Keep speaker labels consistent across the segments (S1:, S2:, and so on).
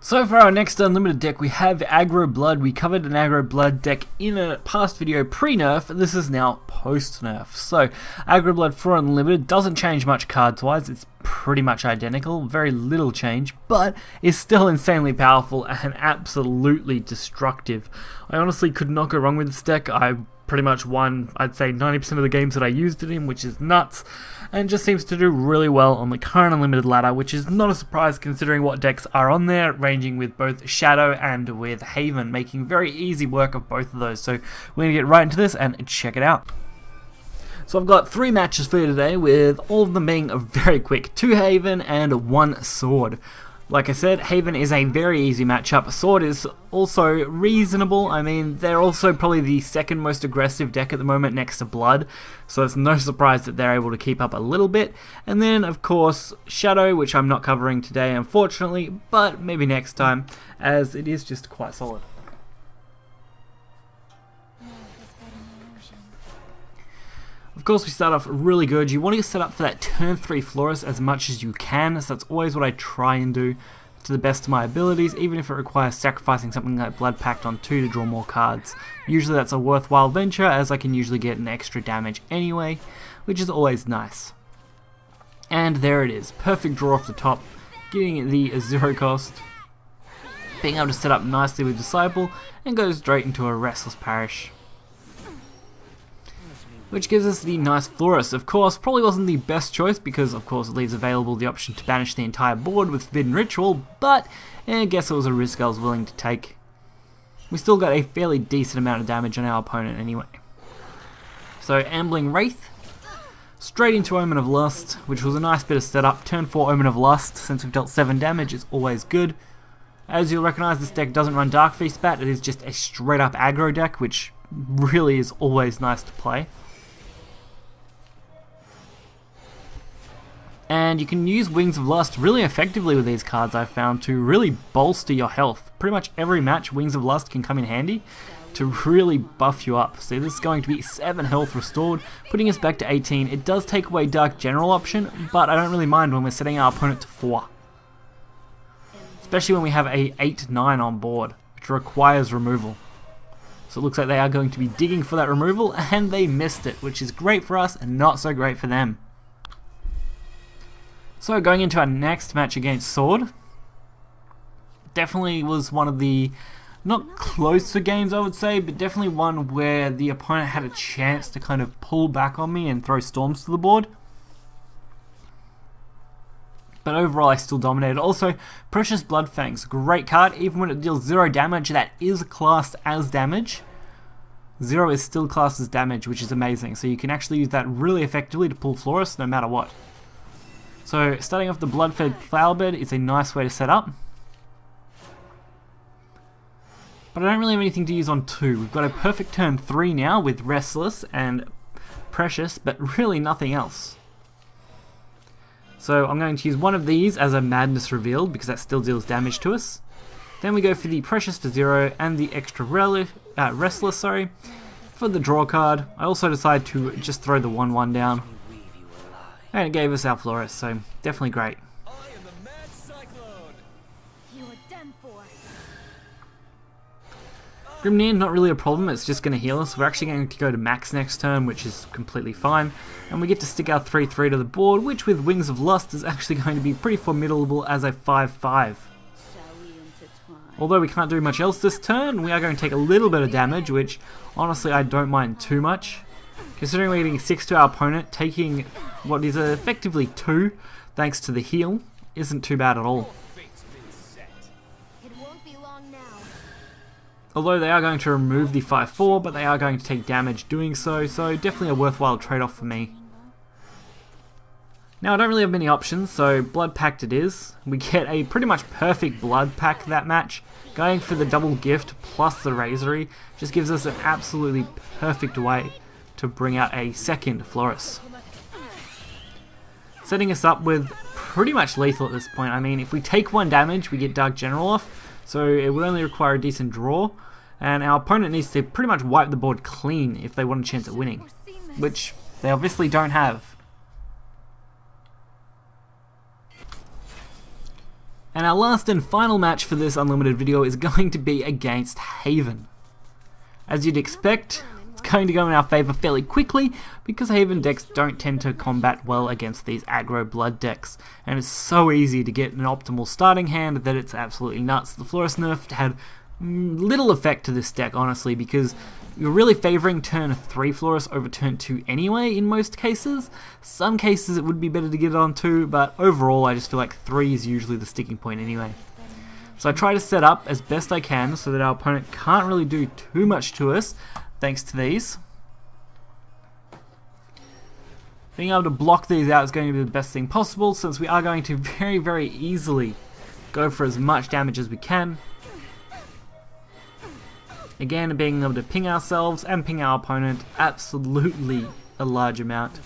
S1: So for our next unlimited deck, we have Aggro Blood. We covered an Aggro Blood deck in a past video pre-nerf. This is now post-nerf. So Aggro Blood for unlimited doesn't change much cards-wise. It's pretty much identical, very little change, but is still insanely powerful and absolutely destructive. I honestly could not go wrong with this deck. I pretty much won, I'd say, 90% of the games that I used it in, which is nuts, and just seems to do really well on the current unlimited ladder, which is not a surprise considering what decks are on there, ranging with both Shadow and with Haven, making very easy work of both of those. So we're going to get right into this and check it out. So I've got 3 matches for you today, with all of them being very quick. 2 Haven and 1 Sword. Like I said, Haven is a very easy matchup. Sword is also reasonable. I mean, they're also probably the second most aggressive deck at the moment next to Blood, so it's no surprise that they're able to keep up a little bit. And then, of course, Shadow, which I'm not covering today, unfortunately, but maybe next time, as it is just quite solid. Of course, we start off really good. You want to get set up for that turn 3 Florist as much as you can, so that's always what I try and do to the best of my abilities, even if it requires sacrificing something like Blood Pact on 2 to draw more cards. Usually that's a worthwhile venture, as I can usually get an extra damage anyway, which is always nice. And there it is, perfect draw off the top, getting the 0 cost, being able to set up nicely with Disciple, and go straight into a Restless Parish, which gives us the nice Florist. Of course, probably wasn't the best choice because, of course, it leaves available the option to banish the entire board with Forbidden Ritual, but I guess it was a risk I was willing to take. We still got a fairly decent amount of damage on our opponent anyway. So, Ambling Wraith, straight into Omen of Lust, which was a nice bit of setup. Turn 4 Omen of Lust, since we've dealt 7 damage, is always good. As you'll recognise, this deck doesn't run Dark Feast Bat, it is just a straight up aggro deck, which really is always nice to play. And you can use Wings of Lust really effectively with these cards, I've found, to really bolster your health. Pretty much every match Wings of Lust can come in handy to really buff you up. So this is going to be 7 health restored, putting us back to 18. It does take away Dark General option, but I don't really mind when we're setting our opponent to 4. Especially when we have a 8-9 on board, which requires removal. So it looks like they are going to be digging for that removal, and they missed it, which is great for us and not so great for them. So going into our next match against Sword, definitely was one of the, not closer games I would say, but definitely one where the opponent had a chance to kind of pull back on me and throw storms to the board. But overall I still dominated. Also, Precious Bloodfangs, great card, even when it deals 0 damage, that is classed as damage. 0 is still classed as damage, which is amazing, so you can actually use that really effectively to pull Florist no matter what. So starting off the Blood-Fed Flowerbed is a nice way to set up. But I don't really have anything to use on 2. We've got a perfect turn 3 now with Restless and Precious, but really nothing else. So I'm going to use one of these as a Madness Revealed, because that still deals damage to us. Then we go for the Precious for 0 and the extra Restless for the draw card. I also decide to just throw the 1/1 down. And it gave us our Florist, so definitely great. Grimnir, not really a problem, it's just going to heal us. We're actually going to go to max next turn, which is completely fine. And we get to stick our 3/3 to the board, which with Wings of Lust is actually going to be pretty formidable as a 5/5. Although we can't do much else this turn, we are going to take a little bit of damage, which honestly I don't mind too much. Considering we're getting 6 to our opponent, taking what is effectively 2, thanks to the heal, isn't too bad at all. Although they are going to remove the 5/4, but they are going to take damage doing so, so definitely a worthwhile trade-off for me. Now I don't really have many options, so Blood Pact it is. We get a pretty much perfect Blood Pact that match. Going for the double gift plus the Razory just gives us an absolutely perfect way to bring out a second Florist. Setting us up with pretty much lethal at this point. I mean, if we take 1 damage, we get Dark General off, so it would only require a decent draw, and our opponent needs to pretty much wipe the board clean if they want a chance at winning, which they obviously don't have. And our last and final match for this unlimited video is going to be against Haven. As you'd expect, it's going to go in our favour fairly quickly because Haven decks don't tend to combat well against these aggro blood decks, and it's so easy to get an optimal starting hand that it's absolutely nuts. The Florist nerf had little effect to this deck, honestly, because you're really favouring turn 3 Florist over turn 2 anyway in most cases. Some cases it would be better to get it on 2, but overall I just feel like 3 is usually the sticking point anyway. So I try to set up as best I can so that our opponent can't really do too much to us, thanks to these. Being able to block these out is going to be the best thing possible, since we are going to very easily go for as much damage as we can. Again, being able to ping ourselves and ping our opponent absolutely a large amount.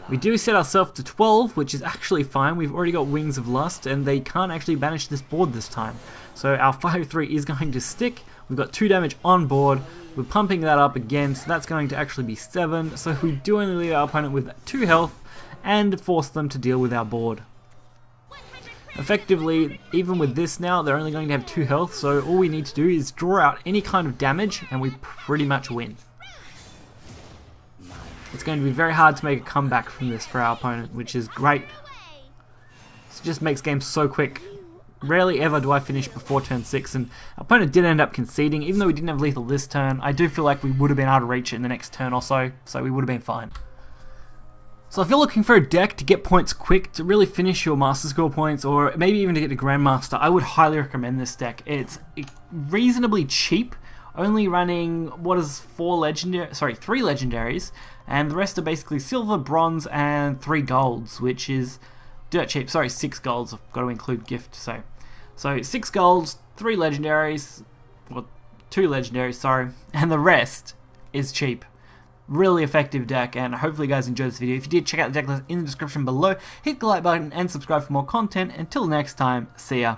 S1: We do set ourselves to 12, which is actually fine. We've already got Wings of Lust, and they can't actually banish this board this time. So our 5-3 is going to stick. We've got 2 damage on board. We're pumping that up again, so that's going to actually be 7. So we do only leave our opponent with 2 health and force them to deal with our board. Effectively, even with this now, they're only going to have 2 health, so all we need to do is draw out any kind of damage and we pretty much win. It's going to be very hard to make a comeback from this for our opponent, which is great. It just makes games so quick. Rarely ever do I finish before turn 6, and our opponent did end up conceding. Even though we didn't have lethal this turn, I do feel like we would have been able to reach it in the next turn or so we would have been fine. So if you're looking for a deck to get points quick, to really finish your Master Score points, or maybe even to get to Grandmaster, I would highly recommend this deck. It's reasonably cheap, only running, what is 3 legendaries, and the rest are basically silver, bronze, and 3 golds, which is dirt cheap. Sorry, 6 golds, I've got to include gift, so 6 golds, 3 legendaries, well, 2 legendaries, sorry, and the rest is cheap. Really effective deck, and hopefully you guys enjoyed this video. If you did, check out the deck list in the description below, hit the like button and subscribe for more content. Until next time, see ya.